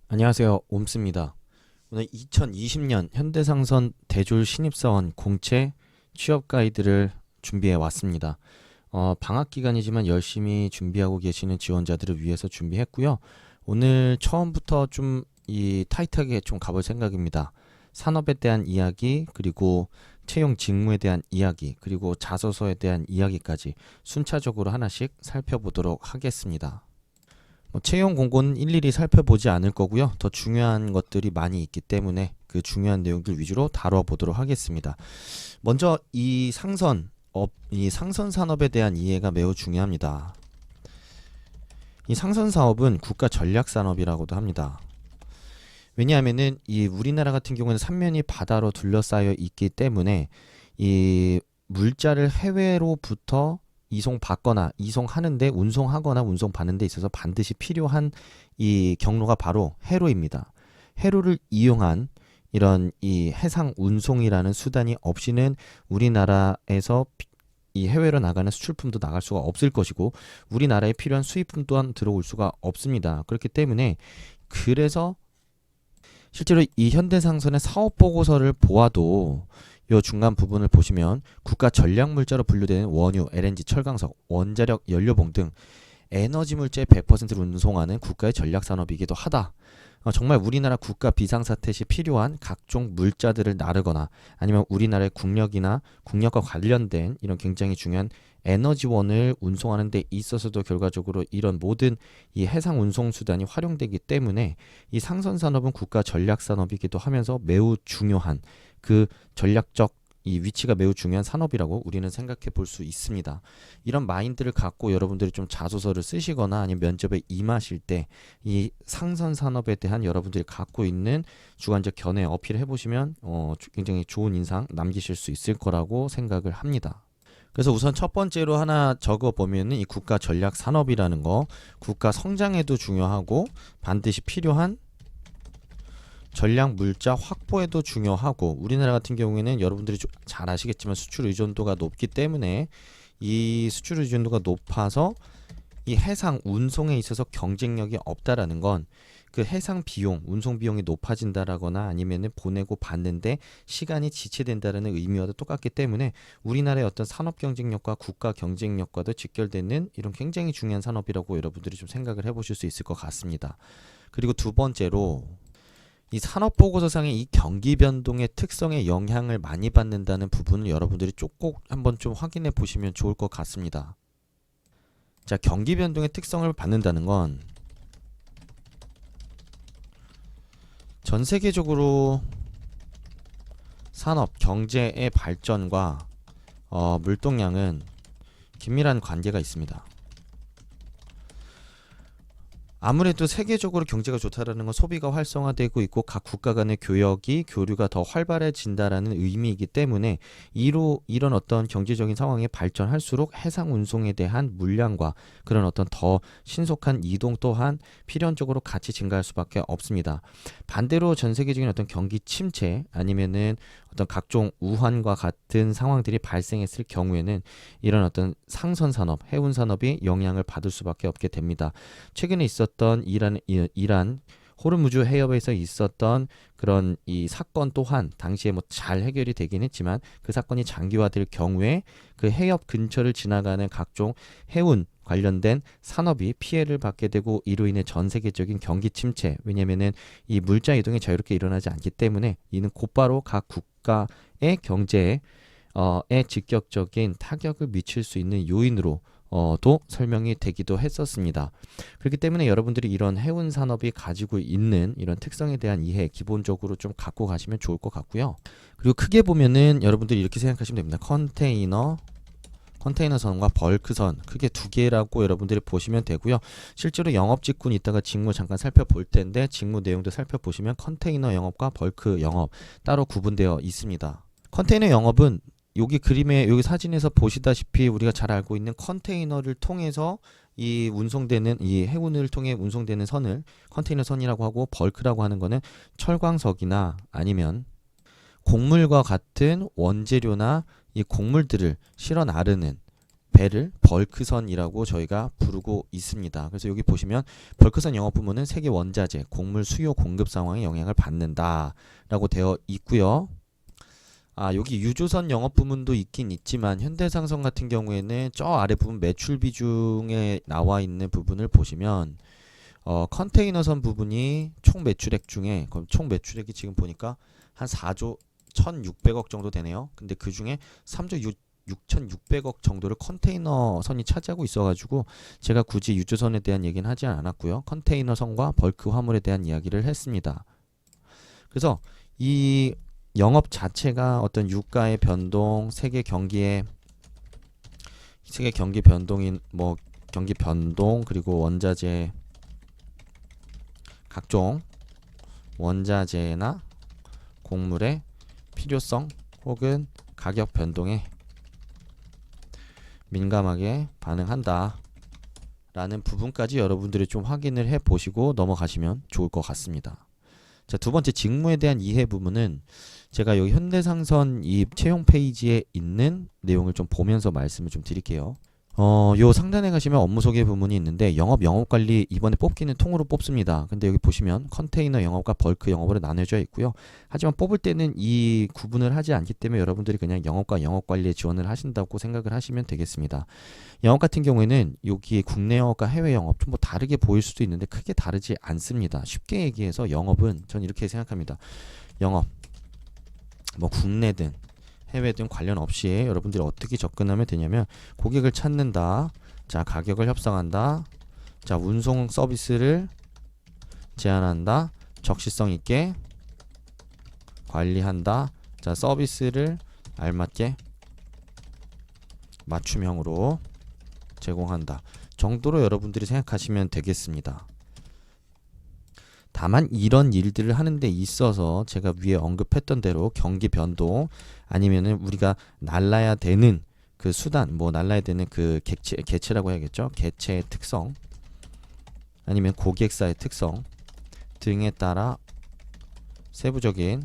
안녕하세요. 옴스입니다. 오늘 2020년 현대상선 대졸 신입사원 공채 취업 가이드를 준비해 왔습니다. 방학 기간이지만 열심히 준비하고 계시는 지원자들을 위해서 준비했고요. 오늘 처음부터 좀 이 타이트하게 좀 가볼 생각입니다. 산업에 대한 이야기, 그리고 채용 직무에 대한 이야기, 그리고 자소서에 대한 이야기까지 순차적으로 하나씩 살펴보도록 하겠습니다. 채용 공고는 일일이 살펴보지 않을 거고요. 더 중요한 것들이 많이 있기 때문에 그 중요한 내용들 위주로 다뤄보도록 하겠습니다. 먼저 이 상선 산업에 대한 이해가 매우 중요합니다. 이 상선 사업은 국가 전략 산업이라고도 합니다. 왜냐하면은 이 우리나라 같은 경우는 삼면이 바다로 둘러싸여 있기 때문에 이 물자를 해외로부터 이송받거나 이송하는데 운송하거나 운송받는 데 있어서 반드시 필요한 이 경로가 바로 해로입니다. 해로를 이용한 이런 이 해상 운송이라는 수단이 없이는 우리나라에서 이 해외로 나가는 수출품도 나갈 수가 없을 것이고 우리나라에 필요한 수입품 또한 들어올 수가 없습니다. 그렇기 때문에 그래서 실제로 이 현대상선의 사업 보고서를 보아도 이 중간 부분을 보시면 국가 전략 물자로 분류되는 원유, LNG, 철강석, 원자력, 연료봉 등 에너지 물자의 100%를 운송하는 국가의 전략 산업이기도 하다. 정말 우리나라 국가 비상사태 시 필요한 각종 물자들을 나르거나 아니면 우리나라의 국력이나 국력과 관련된 이런 굉장히 중요한 에너지원을 운송하는 데 있어서도 결과적으로 이런 모든 이 해상 운송 수단이 활용되기 때문에 이 상선 산업은 국가 전략 산업이기도 하면서 매우 중요한 그 전략적 이 위치가 매우 중요한 산업이라고 우리는 생각해 볼 수 있습니다. 이런 마인드를 갖고 여러분들이 좀 자소서를 쓰시거나 아니면 면접에 임하실 때 이 상선 산업에 대한 여러분들이 갖고 있는 주관적 견해 어필해 보시면 굉장히 좋은 인상 남기실 수 있을 거라고 생각을 합니다. 그래서 우선 첫 번째로 하나 적어 보면은 이 국가 전략 산업이라는 거 국가 성장에도 중요하고 반드시 필요한 전략 물자 확보에도 중요하고 우리나라 같은 경우에는 여러분들이 잘 아시겠지만 수출 의존도가 높기 때문에 이 수출 의존도가 높아서 이 해상 운송에 있어서 경쟁력이 없다라는 건 그 해상 비용, 운송 비용이 높아진다라거나 아니면은 보내고 받는데 시간이 지체된다라는 의미와도 똑같기 때문에 우리나라의 어떤 산업 경쟁력과 국가 경쟁력과도 직결되는 이런 굉장히 중요한 산업이라고 여러분들이 좀 생각을 해보실 수 있을 것 같습니다. 그리고 두 번째로 이 산업보고서상의 이 경기 변동의 특성에 영향을 많이 받는다는 부분을 여러분들이 꼭 한번 좀 확인해 보시면 좋을 것 같습니다. 자, 경기 변동의 특성을 받는다는 건 전 세계적으로 산업, 경제의 발전과 물동량은 긴밀한 관계가 있습니다. 아무래도 세계적으로 경제가 좋다라는 건 소비가 활성화되고 있고 각 국가 간의 교류가 더 활발해진다라는 의미이기 때문에 이런 어떤 경제적인 상황이 발전할수록 해상 운송에 대한 물량과 그런 어떤 더 신속한 이동 또한 필연적으로 같이 증가할 수밖에 없습니다. 반대로 전 세계적인 어떤 경기 침체 아니면은 어떤 각종 우환과 같은 상황들이 발생했을 경우에는 이런 어떤 상선 산업, 해운 산업이 영향을 받을 수밖에 없게 됩니다. 최근에 있었던 이란 호르무즈 해협에서 있었던 그런 이 사건 또한 당시에 뭐 잘 해결이 되긴 했지만 그 사건이 장기화될 경우에 그 해협 근처를 지나가는 각종 해운 관련된 산업이 피해를 받게 되고 이로 인해 전 세계적인 경기 침체, 왜냐면은 이 물자 이동이 자유롭게 일어나지 않기 때문에 이는 곧바로 각 국가의 경제에 직접적인 타격을 미칠 수 있는 요인으로 도 설명이 되기도 했었습니다. 그렇기 때문에 여러분들이 이런 해운 산업이 가지고 있는 이런 특성에 대한 이해 기본적으로 좀 갖고 가시면 좋을 것 같고요. 그리고 크게 보면은 여러분들이 이렇게 생각하시면 됩니다. 컨테이너선과 벌크선 크게 두 개라고 여러분들이 보시면 되고요. 실제로 영업 직군이 있다가 직무 잠깐 살펴볼 텐데 직무 내용도 살펴보시면 컨테이너 영업과 벌크 영업 따로 구분되어 있습니다. 컨테이너 영업은 여기 사진에서 보시다시피 우리가 잘 알고 있는 컨테이너를 통해서 이 해운을 통해 운송되는 선을 컨테이너 선이라고 하고 벌크라고 하는 거는 철광석이나 아니면 곡물과 같은 원재료나 이 곡물들을 실어 나르는 배를 벌크선이라고 저희가 부르고 있습니다. 그래서 여기 보시면 벌크선 영업 부문은 세계 원자재, 곡물 수요 공급 상황에 영향을 받는다라고 되어 있고요. 여기 유조선 영업 부문도 있긴 있지만 현대상선 같은 경우에는 저 아래 부분 매출 비중에 나와 있는 부분을 보시면 컨테이너선 부분이 총 매출액 중에 총 매출액이 지금 보니까 한 4조 1,600억 정도 되네요. 근데 그 중에 3조 6,600억 정도를 컨테이너선이 차지하고 있어가지고 제가 굳이 유조선에 대한 얘기는 하지 않았고요. 컨테이너선과 벌크 화물에 대한 이야기를 했습니다. 그래서 이 영업 자체가 어떤 유가의 변동, 세계 경기 변동인 경기 변동 그리고 원자재 각종 원자재나 곡물의 필요성 혹은 가격 변동에 민감하게 반응한다 라는 부분까지 여러분들이 좀 확인을 해 보시고 넘어가시면 좋을 것 같습니다. 자, 두 번째 직무에 대한 이해 부분은 제가 여기 현대상선 이 채용 페이지에 있는 내용을 좀 보면서 말씀을 좀 드릴게요. 요 상단에 가시면 업무 소개 부문이 있는데 영업관리 이번에 뽑기는 통으로 뽑습니다. 근데 여기 보시면 컨테이너 영업과 벌크 영업으로 나눠져 있고요. 하지만 뽑을 때는 이 구분을 하지 않기 때문에 여러분들이 그냥 영업과 영업관리에 지원을 하신다고 생각을 하시면 되겠습니다. 영업 같은 경우에는 여기 국내 영업과 해외 영업 좀 다르게 보일 수도 있는데 크게 다르지 않습니다. 쉽게 얘기해서 영업은 전 이렇게 생각합니다. 영업 국내든 해외 등 관련 없이 여러분들이 어떻게 접근하면 되냐면 고객을 찾는다. 자, 가격을 협상한다. 자, 운송 서비스를 제한한다. 적시성 있게 관리한다. 자, 서비스를 알맞게 맞춤형으로 제공한다. 정도로 여러분들이 생각하시면 되겠습니다. 다만 이런 일들을 하는 데 있어서 제가 위에 언급했던 대로 경기 변동 아니면은 우리가 날라야 되는 그 수단 날라야 되는 그 개체라고 해야겠죠. 개체의 특성 아니면 고객사의 특성 등에 따라 세부적인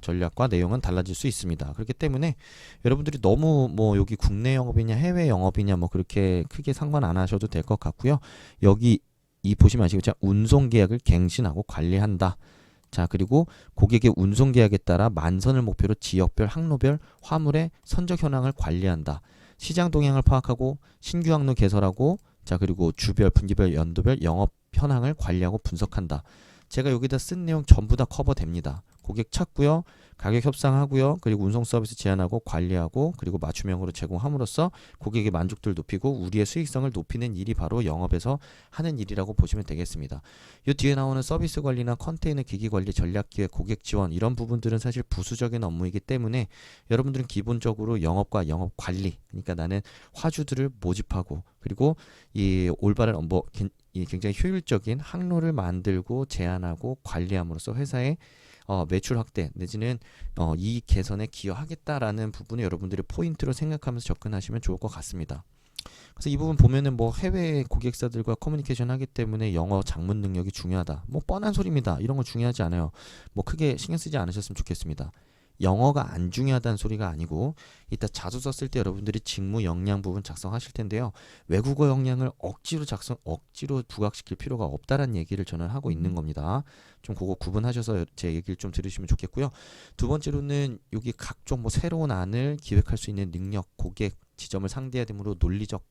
전략과 내용은 달라질 수 있습니다. 그렇기 때문에 여러분들이 너무 여기 국내 영업이냐 해외 영업이냐 그렇게 크게 상관 안 하셔도 될 것 같고요. 여기 보시면 아시겠죠? 운송 계약을 갱신하고 관리한다. 자, 그리고 고객의 운송 계약에 따라 만선을 목표로 지역별, 항로별 화물의 선적 현황을 관리한다. 시장 동향을 파악하고 신규 항로 개설하고 자, 그리고 주별, 분기별, 연도별 영업 현황을 관리하고 분석한다. 제가 여기다 쓴 내용 전부 다 커버됩니다. 고객 찾고요. 가격 협상하고요. 그리고 운송 서비스 제한하고 관리하고 그리고 맞춤형으로 제공함으로써 고객의 만족도를 높이고 우리의 수익성을 높이는 일이 바로 영업에서 하는 일이라고 보시면 되겠습니다. 이 뒤에 나오는 서비스 관리나 컨테이너 기기 관리, 전략 기획, 고객 지원 이런 부분들은 사실 부수적인 업무이기 때문에 여러분들은 기본적으로 영업과 영업 관리, 그러니까 나는 화주들을 모집하고 그리고 이 올바른 이 굉장히 효율적인 항로를 만들고 제한하고 관리함으로써 회사의 매출 확대 내지는 이익 개선에 기여하겠다라는 부분을 여러분들이 포인트로 생각하면서 접근하시면 좋을 것 같습니다. 그래서 이 부분 보면은 해외 고객사들과 커뮤니케이션 하기 때문에 영어 작문 능력이 중요하다. 뻔한 소리입니다. 이런 거 중요하지 않아요. 크게 신경 쓰지 않으셨으면 좋겠습니다. 영어가 안 중요하다는 소리가 아니고 이따 자소서 쓸 때 여러분들이 직무 역량 부분 작성하실 텐데요. 외국어 역량을 억지로 부각시킬 필요가 없다라는 얘기를 저는 하고 있는 겁니다. 좀 그거 구분하셔서 제 얘기를 좀 들으시면 좋겠고요. 두 번째로는 여기 각종 새로운 안을 기획할 수 있는 능력, 고객 지점을 상대해야 되므로 논리적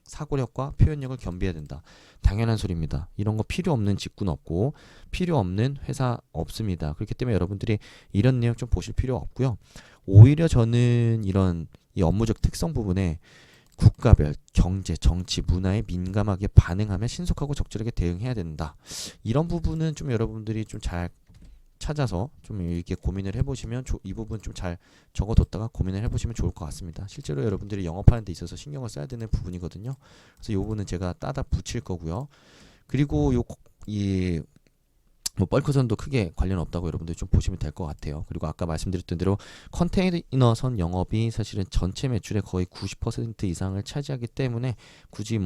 사고력과 표현력을 겸비해야 된다. 당연한 소리입니다. 이런 거 필요 없는 직군 없고 필요 없는 회사 없습니다. 그렇기 때문에 여러분들이 이런 내용 좀 보실 필요 없고요. 오히려 저는 이런 이 업무적 특성 부분에 국가별 경제, 정치, 문화에 민감하게 반응하며 신속하고 적절하게 대응해야 된다. 이런 부분은 좀 여러분들이 좀 잘 찾아서 좀 이렇게 고민을 해보시면 이 부분 좀 잘 적어뒀다가 고민을 해보시면 좋을 것 같습니다. 실제로 여러분들이 영업하는 데 있어서 신경을 써야 되는 부분이거든요. 그래서 이 부분은 제가 따다 붙일 거고요. 그리고 이 벌크선도 크게 관련 없다고 여러분들이 좀 보시면 될 것 같아요. 그리고 아까 말씀드렸던 대로 컨테이너선 영업이 사실은 전체 매출의 거의 90% 이상을 차지하기 때문에 굳이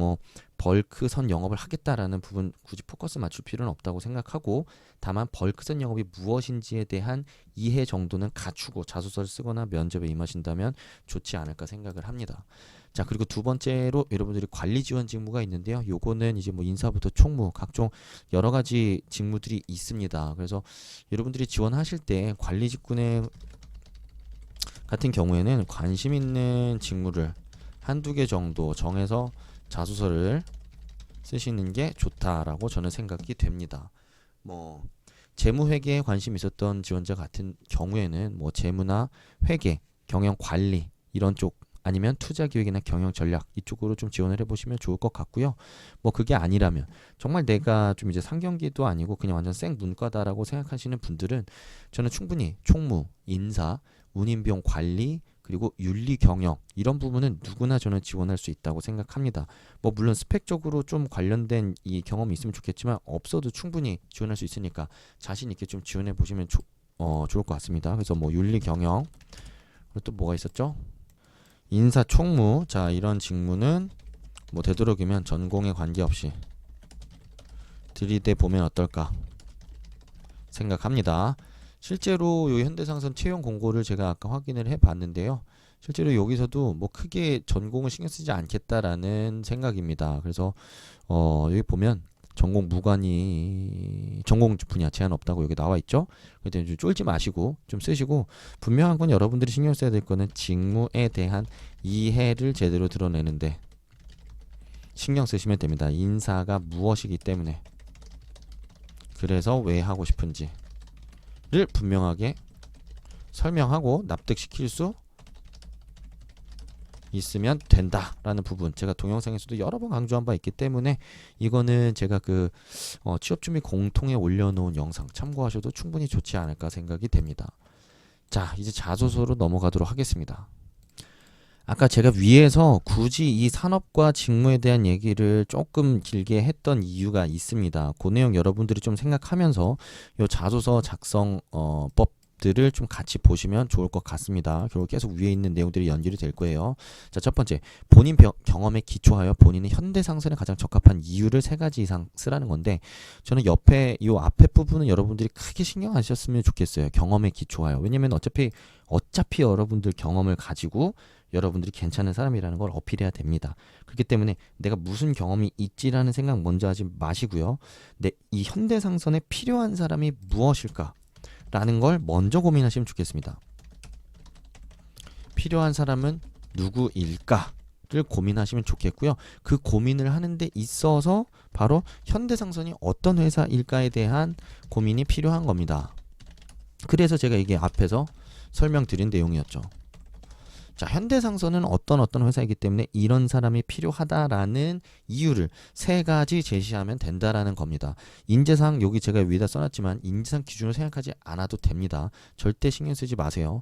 벌크선 영업을 하겠다라는 부분 굳이 포커스 맞출 필요는 없다고 생각하고 다만 벌크선 영업이 무엇인지에 대한 이해 정도는 갖추고 자소서를 쓰거나 면접에 임하신다면 좋지 않을까 생각을 합니다. 자, 그리고 두 번째로 여러분들이 관리 지원 직무가 있는데요. 요거는 이제 뭐 인사부터 총무 각종 여러 가지 직무들이 있습니다. 그래서 여러분들이 지원하실 때 관리 직군에 같은 경우에는 관심 있는 직무를 한두 개 정도 정해서 자소서를 쓰시는 게 좋다라고 저는 생각이 됩니다. 뭐 재무회계에 관심 있었던 지원자 같은 경우에는 뭐 재무나 회계, 경영 관리 이런 쪽 아니면 투자 기획이나 경영 전략 이쪽으로 좀 지원을 해보시면 좋을 것 같고요. 뭐 그게 아니라면 정말 내가 좀 이제 상경기도 아니고 그냥 완전 생 문과다라고 생각하시는 분들은 저는 충분히 총무, 인사, 운임비용 관리 그리고 윤리 경영 이런 부분은 누구나 저는 지원할 수 있다고 생각합니다. 뭐 물론 스펙적으로 좀 관련된 이 경험이 있으면 좋겠지만 없어도 충분히 지원할 수 있으니까 자신 있게 좀 지원해 보시면 좋을 것 같습니다. 그래서 뭐 윤리 경영 그리고 또 뭐가 있었죠? 인사 총무 자 이런 직무는 뭐 되도록이면 전공에 관계없이 들이대 보면 어떨까 생각합니다. 실제로 요 현대상선 채용 공고를 제가 아까 확인을 해봤는데요. 실제로 여기서도 뭐 크게 전공을 신경 쓰지 않겠다라는 생각입니다. 그래서 여기 보면 전공 무관이 전공 분야 제한 없다고 여기 나와 있죠. 그때 좀 쫄지 마시고 좀 쓰시고 분명한 건 여러분들이 신경 써야 될 거는 직무에 대한 이해를 제대로 드러내는데 신경 쓰시면 됩니다. 인사가 무엇이기 때문에 그래서 왜 하고 싶은지 를 분명하게 설명하고 납득시킬 수 있으면 된다라는 부분 제가 동영상에서도 여러 번 강조한 바 있기 때문에 이거는 제가 그 취업준비 공통에 올려놓은 영상 참고하셔도 충분히 좋지 않을까 생각이 됩니다. 자 이제 자소서로 넘어가도록 하겠습니다. 아까 제가 위에서 굳이 이 산업과 직무에 대한 얘기를 조금 길게 했던 이유가 있습니다. 그 내용 여러분들이 좀 생각하면서 이 자소서 작성 법들을 좀 같이 보시면 좋을 것 같습니다. 결국 계속 위에 있는 내용들이 연결이 될 거예요. 자, 첫 번째, 본인 경험에 기초하여 본인의 현대상선에 가장 적합한 이유를 3가지 이상 쓰라는 건데 저는 옆에 이 앞에 부분은 여러분들이 크게 신경 안 쓰셨으면 좋겠어요. 경험에 기초하여. 왜냐면 어차피 여러분들 경험을 가지고 여러분들이 괜찮은 사람이라는 걸 어필해야 됩니다. 그렇기 때문에 내가 무슨 경험이 있지라는 생각 먼저 하지 마시고요. 이 현대상선에 필요한 사람이 무엇일까? 라는 걸 먼저 고민하시면 좋겠습니다. 필요한 사람은 누구일까? 를 고민하시면 좋겠고요. 그 고민을 하는 데 있어서 바로 현대상선이 어떤 회사일까에 대한 고민이 필요한 겁니다. 그래서 제가 이게 앞에서 설명드린 내용이었죠. 자, 현대상선은 어떤 회사이기 때문에 이런 사람이 필요하다라는 이유를 3가지 제시하면 된다라는 겁니다. 인재상 여기 제가 위에다 써놨지만 인재상 기준으로 생각하지 않아도 됩니다. 절대 신경 쓰지 마세요.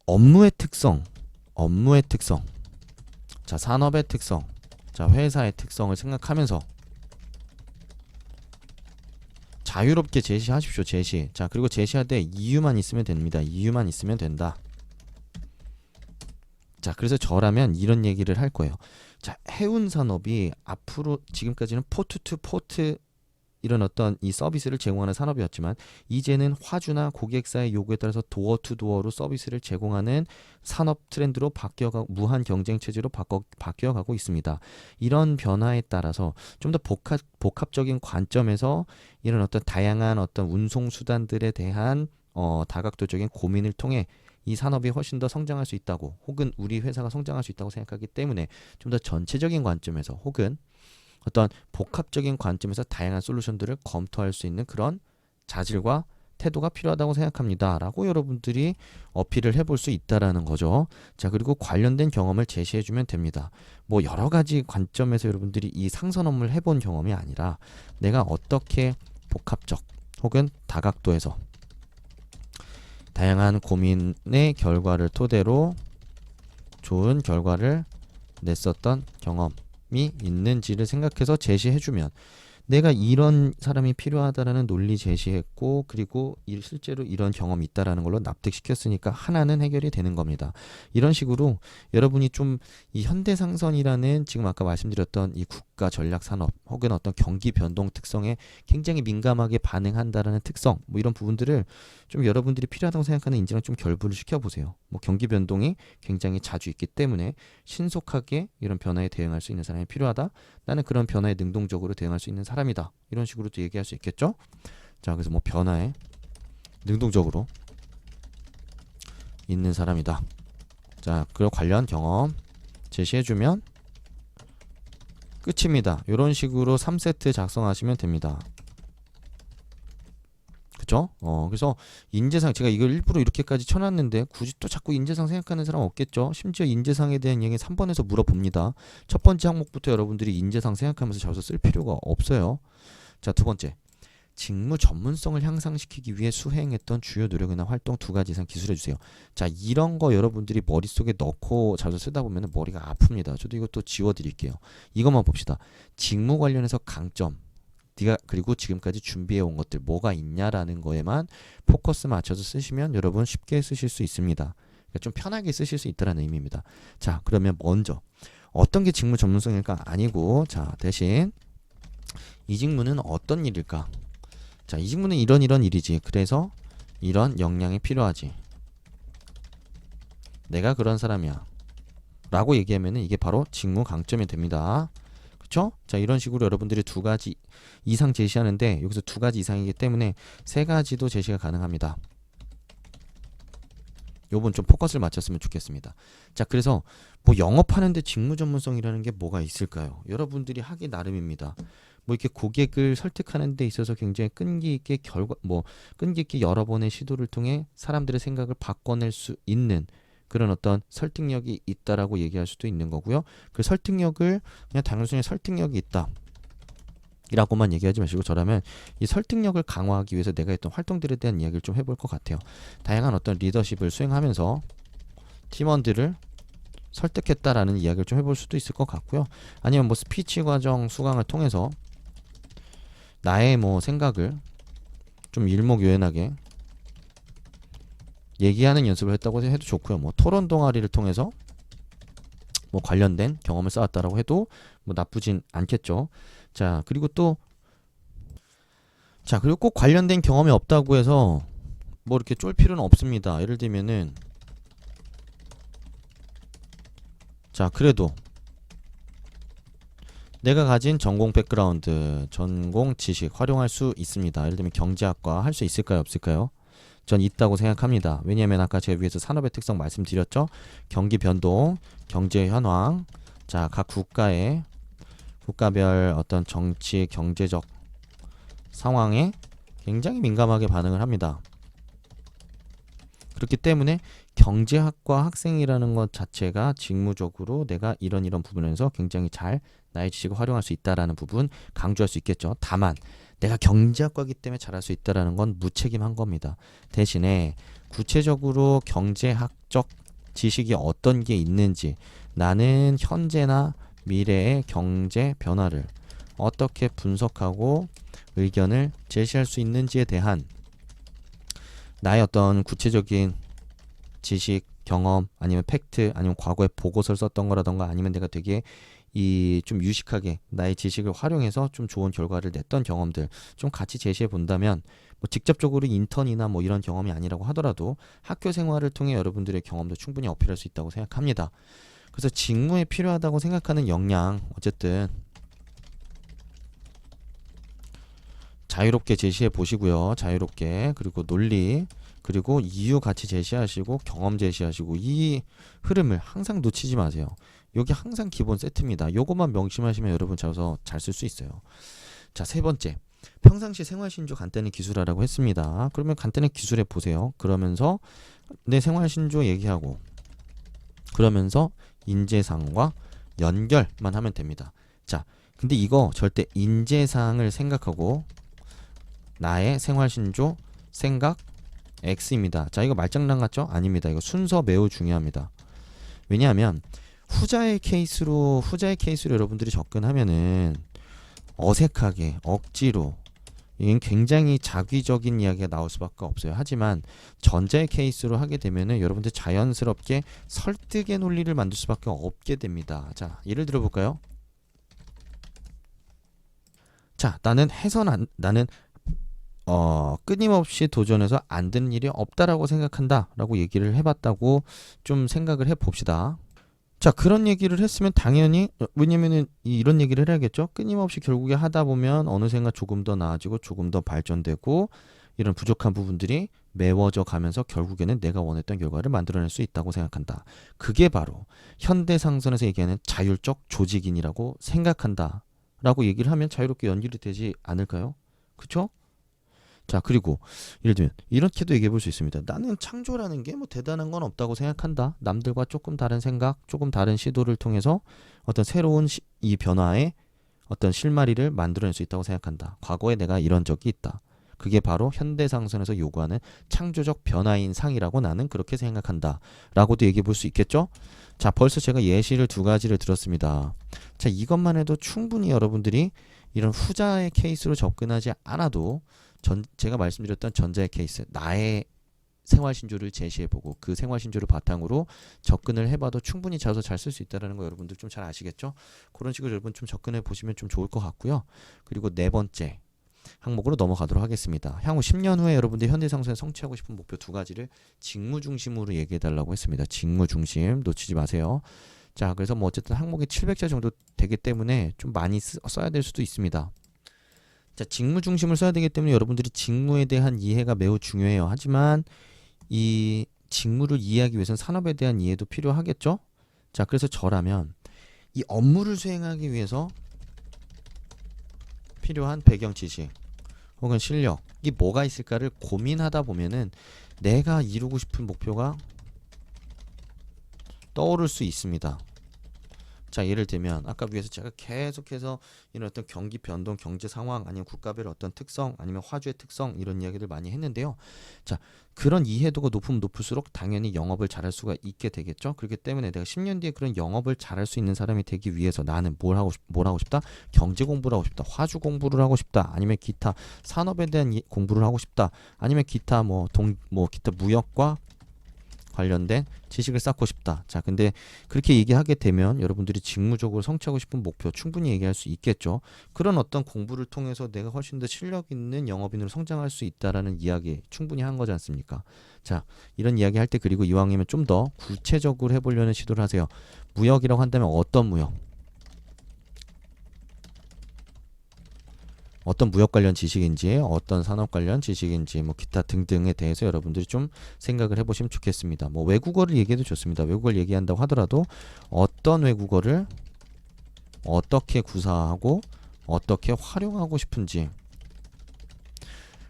업무의 특성, 자 산업의 특성, 자 회사의 특성을 생각하면서 자유롭게 제시하십시오. 자 그리고 제시할 때 이유만 있으면 됩니다. 이유만 있으면 된다. 자 그래서 저라면 이런 얘기를 할 거예요. 자 해운 산업이 앞으로 지금까지는 포트 투 포트 이런 어떤 이 서비스를 제공하는 산업이었지만 이제는 화주나 고객사의 요구에 따라서 도어 투 도어로 서비스를 제공하는 산업 트렌드로 바뀌어가고 무한 경쟁 체제로 바뀌어가고 있습니다. 이런 변화에 따라서 좀 더 복합적인 관점에서 이런 어떤 다양한 어떤 운송 수단들에 대한 다각도적인 고민을 통해 이 산업이 훨씬 더 성장할 수 있다고 혹은 우리 회사가 성장할 수 있다고 생각하기 때문에 좀 더 전체적인 관점에서 혹은 어떤 복합적인 관점에서 다양한 솔루션들을 검토할 수 있는 그런 자질과 태도가 필요하다고 생각합니다. 라고 여러분들이 어필을 해볼 수 있다라는 거죠. 자, 그리고 관련된 경험을 제시해주면 됩니다. 뭐 여러 가지 관점에서 여러분들이 이 상선 업무를 해본 경험이 아니라 내가 어떻게 복합적 혹은 다각도에서 다양한 고민의 결과를 토대로 좋은 결과를 냈었던 경험이 있는지를 생각해서 제시해주면 내가 이런 사람이 필요하다라는 논리 제시했고 그리고 실제로 이런 경험이 있다라는 걸로 납득시켰으니까 하나는 해결이 되는 겁니다. 이런 식으로 여러분이 좀 이 현대상선이라는 지금 아까 말씀드렸던 이 국가 전략 산업 혹은 어떤 경기 변동 특성에 굉장히 민감하게 반응한다라는 특성, 뭐 이런 부분들을 좀 여러분들이 필요하다고 생각하는 인재랑 좀 결부를 시켜보세요. 뭐 경기 변동이 굉장히 자주 있기 때문에 신속하게 이런 변화에 대응할 수 있는 사람이 필요하다. 나는 그런 변화에 능동적으로 대응할 수 있는 사람이다. 이런 식으로도 얘기할 수 있겠죠. 자, 그래서 뭐 변화에 능동적으로 있는 사람이다. 자, 그리고 관련 경험 제시해주면 끝입니다. 이런 식으로 3세트 작성하시면 됩니다. 그쵸? 그래서 인재상 제가 이걸 일부러 이렇게까지 쳐놨는데 굳이 또 자꾸 인재상 생각하는 사람 없겠죠? 심지어 인재상에 대한 얘기 3번에서 물어봅니다. 첫 번째 항목부터 여러분들이 인재상 생각하면서 잡아서 쓸 필요가 없어요. 자, 두 번째. 직무 전문성을 향상시키기 위해 수행했던 주요 노력이나 활동 2가지 이상 기술해주세요. 자, 이런 거 여러분들이 머릿속에 넣고 자주 쓰다 보면 머리가 아픕니다. 저도 이것도 지워드릴게요. 이것만 봅시다. 직무 관련해서 강점, 네가 그리고 지금까지 준비해온 것들 뭐가 있냐라는 거에만 포커스 맞춰서 쓰시면 여러분 쉽게 쓰실 수 있습니다. 그러니까 좀 편하게 쓰실 수 있다는 의미입니다. 자, 그러면 먼저 어떤 게 직무 전문성일까? 아니고, 자, 대신 이 직무는 어떤 일일까? 자, 이 직무는 이런 일이지. 그래서 이런 역량이 필요하지. 내가 그런 사람이야. 라고 얘기하면은 이게 바로 직무 강점이 됩니다. 그쵸? 자, 이런 식으로 여러분들이 2가지 이상 제시하는데 여기서 2가지 이상이기 때문에 3가지도 제시가 가능합니다. 요번 좀 포커스를 맞췄으면 좋겠습니다. 자, 그래서 뭐 영업하는데 직무 전문성이라는 게 뭐가 있을까요? 여러분들이 하기 나름입니다. 뭐 이렇게 고객을 설득하는 데 있어서 굉장히 끈기 있게 여러 번의 시도를 통해 사람들의 생각을 바꿔낼 수 있는 그런 어떤 설득력이 있다라고 얘기할 수도 있는 거고요. 그 설득력을 그냥 단순히 설득력이 있다 이라고만 얘기하지 마시고, 저라면 이 설득력을 강화하기 위해서 내가 했던 활동들에 대한 이야기를 좀 해볼 것 같아요. 다양한 어떤 리더십을 수행하면서 팀원들을 설득했다라는 이야기를 좀 해볼 수도 있을 것 같고요. 아니면 뭐 스피치 과정 수강을 통해서 나의 뭐 생각을 좀 일목요연하게 얘기하는 연습을 했다고 해도 좋고요. 뭐 토론 동아리를 통해서 뭐 관련된 경험을 쌓았다라고 해도 뭐 나쁘진 않겠죠. 자, 그리고 또 그리고 꼭 관련된 경험이 없다고 해서 뭐 이렇게 쫄 필요는 없습니다. 예를 들면은 자, 그래도 내가 가진 전공 백그라운드, 전공 지식 활용할 수 있습니다. 예를 들면 경제학과 할 수 있을까요? 없을까요? 전 있다고 생각합니다. 왜냐하면 아까 제가 위에서 산업의 특성 말씀드렸죠. 경기 변동, 경제 현황, 자, 각 국가별 어떤 정치, 경제적 상황에 굉장히 민감하게 반응을 합니다. 그렇기 때문에 경제학과 학생이라는 것 자체가 직무적으로 내가 이런 부분에서 굉장히 잘 나의 지식을 활용할 수 있다라는 부분 강조할 수 있겠죠. 다만 내가 경제학과이기 때문에 잘할 수 있다라는 건 무책임한 겁니다. 대신에 구체적으로 경제학적 지식이 어떤 게 있는지, 나는 현재나 미래의 경제 변화를 어떻게 분석하고 의견을 제시할 수 있는지에 대한 나의 어떤 구체적인 지식, 경험, 아니면 팩트, 아니면 과거에 보고서를 썼던 거라던가, 아니면 내가 되게 좀 유식하게 나의 지식을 활용해서 좀 좋은 결과를 냈던 경험들 좀 같이 제시해 본다면, 뭐 직접적으로 인턴이나 뭐 이런 경험이 아니라고 하더라도 학교 생활을 통해 여러분들의 경험도 충분히 어필할 수 있다고 생각합니다. 그래서 직무에 필요하다고 생각하는 역량, 어쨌든 자유롭게 제시해 보시고요. 자유롭게. 그리고 논리, 그리고 이유 같이 제시하시고 경험 제시하시고, 이 흐름을 항상 놓치지 마세요. 여기 항상 기본 세트입니다. 요것만 명심하시면 여러분 잡아서 잘 쓸 수 있어요. 자, 3번째. 평상시 생활신조 간단히 기술하라고 했습니다. 그러면 간단히 기술해 보세요. 그러면서 내 생활신조 얘기하고, 그러면서 인재상과 연결만 하면 됩니다. 자, 근데 이거 절대 인재상을 생각하고 나의 생활신조 생각 X입니다. 자, 이거 말장난 같죠? 아닙니다. 이거 순서 매우 중요합니다. 왜냐하면 후자의 케이스로 여러분들이 접근하면은 어색하게 억지로, 이건 굉장히 자기적인 이야기가 나올 수밖에 없어요. 하지만 전자의 케이스로 하게 되면은 여러분들 자연스럽게 설득의 논리를 만들 수밖에 없게 됩니다. 자, 예를 들어 볼까요? 자, 나는 끊임없이 도전해서 안 되는 일이 없다라고 생각한다 라고 얘기를 해봤다고 좀 생각을 해봅시다. 자, 그런 얘기를 했으면 당연히, 왜냐면은 이런 얘기를 해야겠죠. 끊임없이 결국에 하다 보면 어느샌가 조금 더 나아지고 조금 더 발전되고 이런 부족한 부분들이 메워져 가면서 결국에는 내가 원했던 결과를 만들어낼 수 있다고 생각한다. 그게 바로 현대상선에서 얘기하는 자율적 조직인이라고 생각한다 라고 얘기를 하면 자유롭게 연결이 되지 않을까요? 그쵸? 자, 그리고 예를 들면 이렇게도 얘기해 볼 수 있습니다. 나는 창조라는 게 뭐 대단한 건 없다고 생각한다. 남들과 조금 다른 생각, 조금 다른 시도를 통해서 어떤 새로운 이 변화의 어떤 실마리를 만들어낼 수 있다고 생각한다. 과거에 내가 이런 적이 있다. 그게 바로 현대상선에서 요구하는 창조적 변화인 상이라고 나는 그렇게 생각한다. 라고도 얘기해 볼 수 있겠죠? 자, 벌써 제가 예시를 2가지를 들었습니다. 자, 이것만 해도 충분히 여러분들이 이런 후자의 케이스로 접근하지 않아도 제가 말씀드렸던 전자의 케이스, 나의 생활신조를 제시해보고 그 생활신조를 바탕으로 접근을 해봐도 충분히 자서 잘 쓸 수 있다는 거 여러분들 좀 잘 아시겠죠? 그런 식으로 여러분 좀 접근해 보시면 좀 좋을 것 같고요. 그리고 4번째 항목으로 넘어가도록 하겠습니다. 향후 10년 후에 여러분들 현대상선에 성취하고 싶은 목표 2가지를 직무 중심으로 얘기해 달라고 했습니다. 직무 중심 놓치지 마세요. 자, 그래서 뭐 어쨌든 항목이 700자 정도 되기 때문에 좀 많이 써야 될 수도 있습니다. 자, 직무 중심을 써야 되기 때문에 여러분들이 직무에 대한 이해가 매우 중요해요. 하지만 이 직무를 이해하기 위해서는 산업에 대한 이해도 필요하겠죠? 자, 그래서 저라면 이 업무를 수행하기 위해서 필요한 배경 지식 혹은 실력이 뭐가 있을까를 고민하다 보면은 내가 이루고 싶은 목표가 떠오를 수 있습니다. 자, 예를 들면 아까 위에서 제가 계속해서 이런 어떤 경기 변동, 경제 상황 아니면 국가별 어떤 특성 아니면 화주의 특성 이런 이야기를 많이 했는데요. 자, 그런 이해도가 높으면 높을수록 당연히 영업을 잘할 수가 있게 되겠죠. 그렇기 때문에 내가 10년 뒤에 그런 영업을 잘할 수 있는 사람이 되기 위해서 나는 뭘 하고 싶다? 경제 공부를 하고 싶다. 화주 공부를 하고 싶다. 아니면 기타 산업에 대한 공부를 하고 싶다. 아니면 기타 기타 무역과 관련된 지식을 쌓고 싶다. 자, 근데 그렇게 얘기하게 되면 여러분들이 직무적으로 성취하고 싶은 목표 충분히 얘기할 수 있겠죠. 그런 어떤 공부를 통해서 내가 훨씬 더 실력 있는 영업인으로 성장할 수 있다라는 이야기 충분히 한 거지 않습니까? 자, 이런 이야기 할 때 그리고 이왕이면 좀 더 구체적으로 해보려는 시도를 하세요. 무역이라고 한다면 어떤 무역? 어떤 무역 관련 지식인지 어떤 산업 관련 지식인지 뭐 기타 등등에 대해서 여러분들이 좀 생각을 해보시면 좋겠습니다. 뭐 외국어를 얘기해도 좋습니다. 외국어를 얘기한다고 하더라도 어떤 외국어를 어떻게 구사하고 어떻게 활용하고 싶은지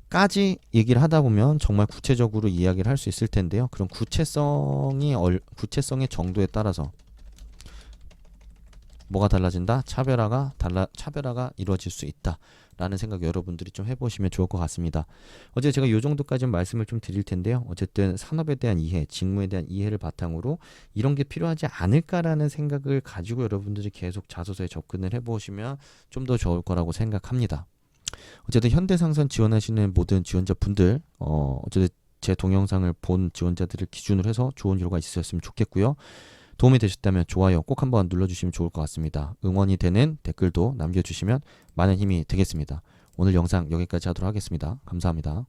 까지 얘기를 하다 보면 정말 구체적으로 이야기를 할 수 있을 텐데요. 그런 구체성의 정도에 따라서 뭐가 달라진다? 차별화가 이루어질 수 있다. 라는 생각 여러분들이 좀 해보시면 좋을 것 같습니다. 어제 제가 이 정도까지 말씀을 좀 드릴 텐데요. 어쨌든 산업에 대한 이해, 직무에 대한 이해를 바탕으로 이런 게 필요하지 않을까라는 생각을 가지고 여러분들이 계속 자소서에 접근을 해보시면 좀 더 좋을 거라고 생각합니다. 어쨌든 현대상선 지원하시는 모든 지원자분들 어쨌든 제 동영상을 본 지원자들을 기준으로 해서 좋은 결과 있으셨으면 좋겠고요. 도움이 되셨다면 좋아요 꼭 한번 눌러주시면 좋을 것 같습니다. 응원이 되는 댓글도 남겨주시면 많은 힘이 되겠습니다. 오늘 영상 여기까지 하도록 하겠습니다. 감사합니다.